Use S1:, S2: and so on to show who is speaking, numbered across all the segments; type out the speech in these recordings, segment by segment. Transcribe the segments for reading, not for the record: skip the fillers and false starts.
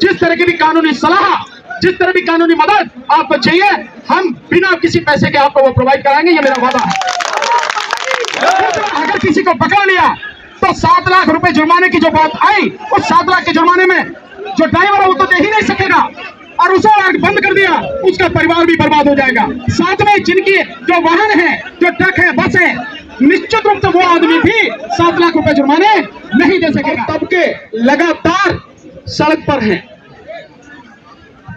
S1: जिस तरह की भी कानूनी सलाह, जिस तरह भी कानूनी मदद आपको चाहिए, हम बिना किसी पैसे के आपको वो प्रोवाइड कराएंगे, ये मेरा वादा है। अगर किसी को पकड़ लिया तो 7 लाख रुपए जुर्माने की जो बात आई, उस 7 लाख के जुर्माने में जो ड्राइवर है वो तो दे ही नहीं सकेगा, और उसे बंद कर दिया, उसका परिवार भी बर्बाद हो जाएगा। साथ में जिनकी जो वाहन है, जो ट्रक है, बस है, निश्चित रूप से वो आदमी भी 7 लाख रुपए जुर्माने नहीं दे सकेगा। तबके लगातार सड़क पर हैं,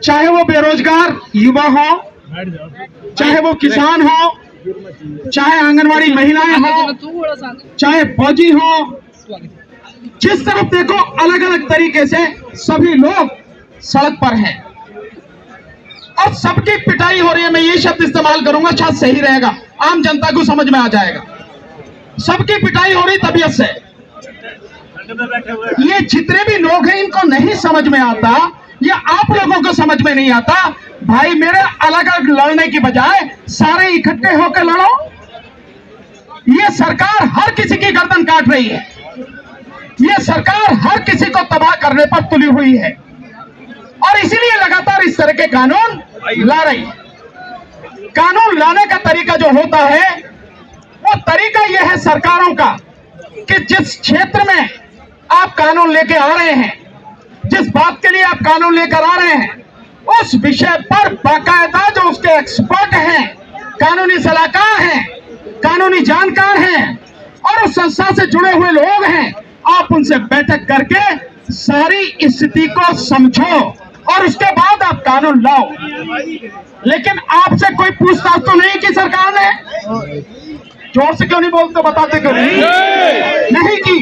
S1: चाहे वो बेरोजगार युवा हो, चाहे वो किसान हो, चाहे आंगनवाड़ी महिलाएं हो, चाहे फौजी हो, जिस तरफ देखो अलग अलग तरीके से सभी लोग सड़क पर हैं और सबकी पिटाई हो रही है। मैं ये शब्द इस्तेमाल करूंगा, शायद सही रहेगा, आम जनता को समझ में आ जाएगा। सबकी पिटाई हो रही तबीयत से। ये जितने भी लोग हैं इनको नहीं समझ में आता, ये आप लोगों को समझ में नहीं आता। भाई मेरे अलग अलग लड़ने की बजाय सारे इकट्ठे होकर लड़ो। ये सरकार हर किसी की गर्दन काट रही है, ये सरकार हर किसी को तबाह करने पर तुली हुई है और इसीलिए लगातार इस तरह के कानून ला रही है। कानून लाने का तरीका जो होता है वो तरीका यह है सरकारों का कि जिस क्षेत्र में आप कानून लेके आ रहे हैं, जिस बात के लिए आप कानून लेकर आ रहे हैं, उस विषय पर बाकायदा जो उसके एक्सपर्ट हैं, कानूनी सलाहकार हैं, कानूनी जानकार हैं और उस संस्था से जुड़े हुए लोग हैं, आप उनसे बैठक करके सारी स्थिति को समझो और उसके बाद आप कानून लाओ। लेकिन आपसे कोई पूछताछ तो नहीं की सरकार ने? जोर से क्यों नहीं बोलते, बताते क्यों नहीं की?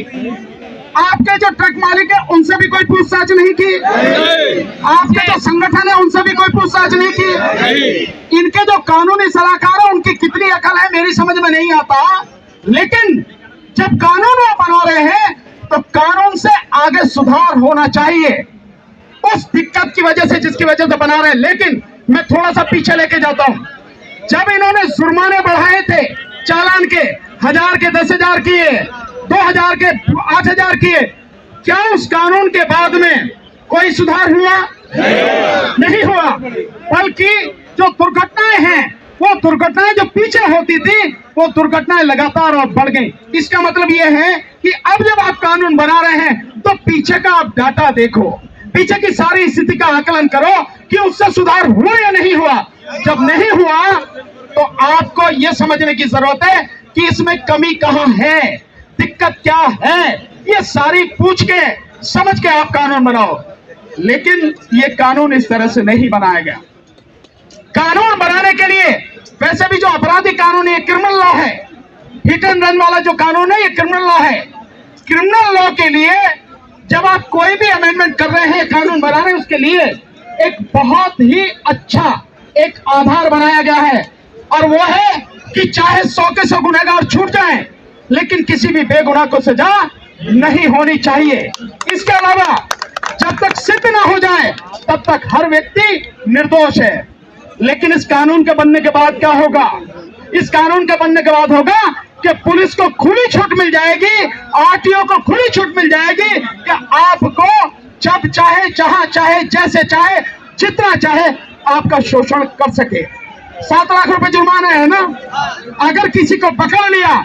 S1: आपके जो ट्रक मालिक है उनसे भी कोई पूछताछ नहीं की, आपके जो संगठन है उनसे भी कोई पूछताछ नहीं की। इनके जो कानूनी सलाहकार है उनकी कितनी अकल है मेरी समझ में नहीं आता। लेकिन जब कानून वो बना रहे हैं तो कानून से आगे सुधार होना चाहिए उस दिक्कत की वजह से जिसकी वजह से बना रहे हैं। लेकिन मैं थोड़ा सा पीछे लेके जाता हूं। जब इन्होंने जुर्माने बढ़ाए थे, चालान के 1000 के 10,000 किए, 2000 के 8000 किए, क्या उस कानून के बाद में कोई सुधार हुआ? नहीं हुआ। बल्कि जो दुर्घटनाएं हैं, वो दुर्घटनाएं जो पीछे होती थी वो दुर्घटनाएं लगातार और बढ़ गई। इसका मतलब यह है कि अब जब आप कानून बना रहे हैं तो पीछे का आप डाटा देखो, पीछे की सारी स्थिति का आकलन करो कि उससे सुधार हुआ या नहीं हुआ। जब नहीं हुआ तो आपको यह समझने की जरूरत है कि इसमें कमी कहां है, दिक्कत क्या है, ये सारी पूछ के समझ के आप कानून बनाओ। लेकिन ये कानून इस तरह से नहीं बनाया गया। कानून बनाने के लिए वैसे भी जो आपराधिक कानून है, क्रिमिनल लॉ है, हिट एंड रन वाला जो कानून है ये क्रिमिनल लॉ है। क्रिमिनल लॉ के लिए जब आप कोई भी अमेंडमेंट कर रहे हैं, कानून बना रहे हैं, उसके लिए एक बहुत ही अच्छा एक आधार बनाया गया है और वो है कि चाहे 100 के 100 गुनहगार छूट जाएं, लेकिन किसी भी बेगुनाह को सजा नहीं होनी चाहिए। इसके अलावा जब तक सिद्ध ना हो जाए तब तक हर व्यक्ति निर्दोष है। लेकिन इस कानून के बनने के बाद क्या होगा? इस कानून के बनने के बाद होगा कि पुलिस को खुली छूट मिल जाएगी, आरटीओ को खुली छूट मिल जाएगी कि आपको जब चाहे, जहां चाहे, जैसे चाहे, जितना चाहे आपका शोषण कर सके। 7 लाख रुपए जुर्माना है ना? अगर किसी को पकड़ लिया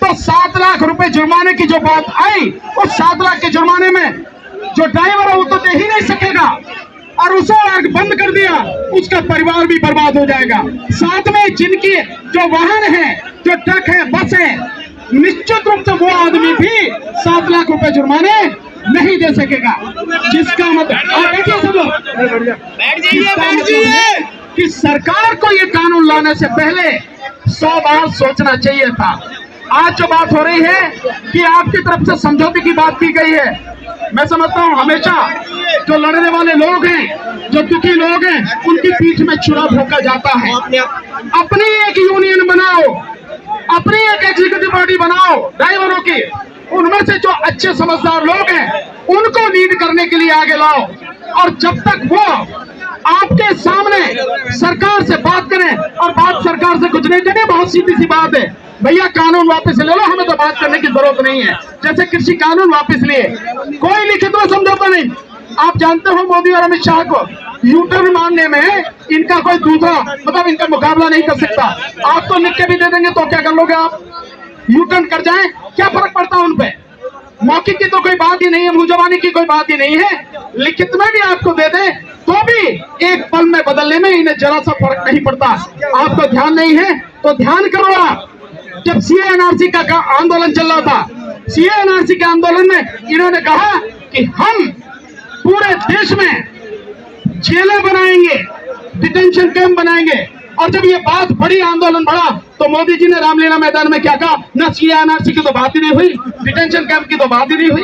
S1: तो 7 लाख रुपए जुर्माने की जो बात आई, उस 7 लाख के जुर्माने में जो ड्राइवर है वो तो दे ही नहीं सकेगा और उसे बंद कर दिया, उसका परिवार भी बर्बाद हो जाएगा। साथ में जिनकी जो वाहन है, जो ट्रक है, बस है, निश्चित रूप से वो आदमी भी 7 लाख रुपए जुर्माने नहीं दे सकेगा। जिसका मतलब कि सरकार को ये कानून लाने से पहले 100 बार सोचना चाहिए था। आज जो बात हो रही है कि आपकी तरफ से समझौते की बात की गई है, मैं समझता हूं हमेशा जो लड़ने वाले लोग हैं, जो दुखी लोग हैं, उनकी पीठ में छुरा भोंका जाता है। अपनी एक यूनियन बनाओ, अपनी एक एग्जीक्यूटिव बॉडी बनाओ ड्राइवरों की, उनमें से जो अच्छे समझदार लोग हैं उनको लीड करने के लिए आगे लाओ। और जब तक वो आपके सामने सरकार से बात करें, और बात सरकार से कुछ नहीं करनी, बहुत सीधी सी बात है, भैया कानून वापस ले लो, हमें तो बात करने की जरूरत नहीं है। जैसे कृषि कानून वापस लिए, कोई लिखित में समझौता नहीं, आप जानते हो मोदी और अमित शाह को यूटर्न मारने में इनका कोई दूसरा मतलब इनका मुकाबला नहीं कर सकता। आप तो लिख के भी दे देंगे तो क्या कर लोगे आप? यूटर्न कर जाएं, क्या फर्क पड़ता है उन पे? मौखिक की तो कोई बात ही नहीं है, मुंह जबानी की कोई बात ही नहीं है। लिखित में भी आपको दे दें तो भी एक पल में बदलने में इन्हें जरा सा फर्क नहीं पड़ता। आपको ध्यान नहीं है तो ध्यान करो। आप जब सीए एनआरसी का आंदोलन चल रहा था, सीए एनआरसी के आंदोलन में इन्होंने कहा कि हम पूरे देश में जेलें बनाएंगे, डिटेंशन कैंप बनाएंगे। और जब ये बात बड़ी, आंदोलन बढ़ा, तो मोदी जी ने रामलीला मैदान में क्या कहा? न सीए एनआरसी की तो बात ही नहीं हुई, डिटेंशन कैंप की तो बात ही नहीं हुई।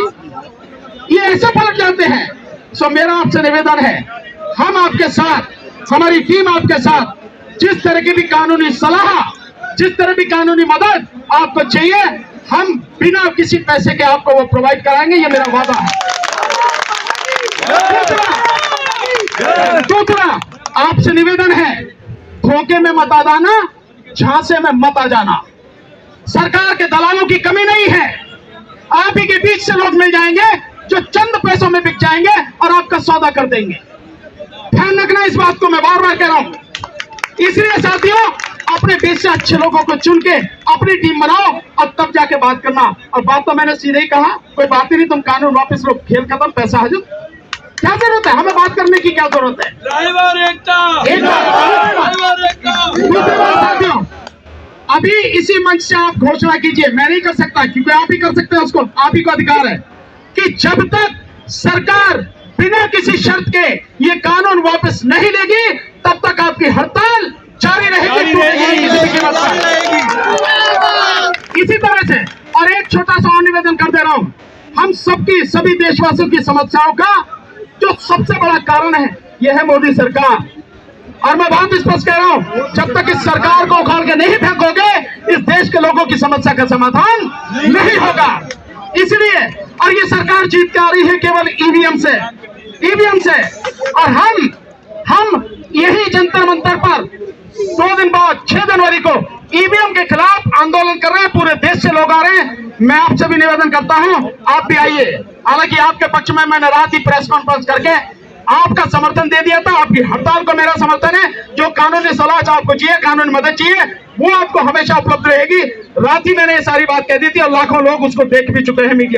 S1: ये ऐसे पलट जाते हैं। सो मेरा आपसे निवेदन है, हम आपके साथ, हमारी टीम आपके साथ, जिस तरह की भी कानूनी सलाह, जिस तरह भी कानूनी मदद आपको चाहिए, हम बिना किसी पैसे के आपको वो प्रोवाइड कराएंगे। ये मेरा वादा है। दूसरा आपसे निवेदन है, धोखे में मत आ जाना, झांसे में मत आ जाना। सरकार के दलालों की कमी नहीं है। आप ही के बीच से लोग मिल जाएंगे जो चंद पैसों में बिक जाएंगे और आपका सौदा कर देंगे। ध्यान रखना इस बात को, मैं बार बार कह रहा हूं। इसलिए साथियों, अपने बीच से अच्छे लोगों को चुन के अपनी टीम बनाओ और तब जाके बात करना। और बात तो मैंने सीधे ही कहा, कोई बात ही नहीं, तुम कानून वापस लो, खेल खत्म, पैसा हाजिर। क्या जरूरत है हमें बात करने की? क्या जरूरत है? साथियों, अभी इसी मंच से आप घोषणा कीजिए, मैं नहीं कर सकता क्योंकि आप ही कर सकते हैं उसको, आप ही को अधिकार है कि जब तक सरकार बिना किसी शर्त के ये कानून वापस नहीं लेगी तब तक आपकी हड़ताल जारी रहेगी। इसी तरह से और एक छोटा सा और निवेदन कर दे रहा हूं, हम सबकी, सभी देशवासियों की समस्याओं का जो सबसे बड़ा कारण है यह है मोदी सरकार। और मैं बहुत स्पष्ट कह रहा हूं, जब तक इस सरकार को उखाड़ के नहीं फेंकोगे, इस देश के लोगों की समस्या का समाधान नहीं होगा। इसलिए और ये सरकार जीत के आ रही है केवल ईवीएम से, ईवीएम से। और हम यही जंतर मंतर पर 2 दिन बाद 6 जनवरी को ईवीएम के खिलाफ आंदोलन कर रहे हैं। पूरे देश से लोग आ रहे हैं। मैं आपसे भी निवेदन करता हूं, आप भी आइए। हालांकि आपके पक्ष में मैंने रात ही प्रेस कॉन्फ्रेंस करके आपका समर्थन दे दिया था। आपकी हड़ताल को मेरा समर्थन है। जो कानूनी सलाह आपको चाहिए, कानूनी मदद चाहिए, वो आपको हमेशा उपलब्ध रहेगी। रात ही मैंने ये सारी बात कह दी थी और लाखों लोग उसको देख भी चुके हैं मीडिया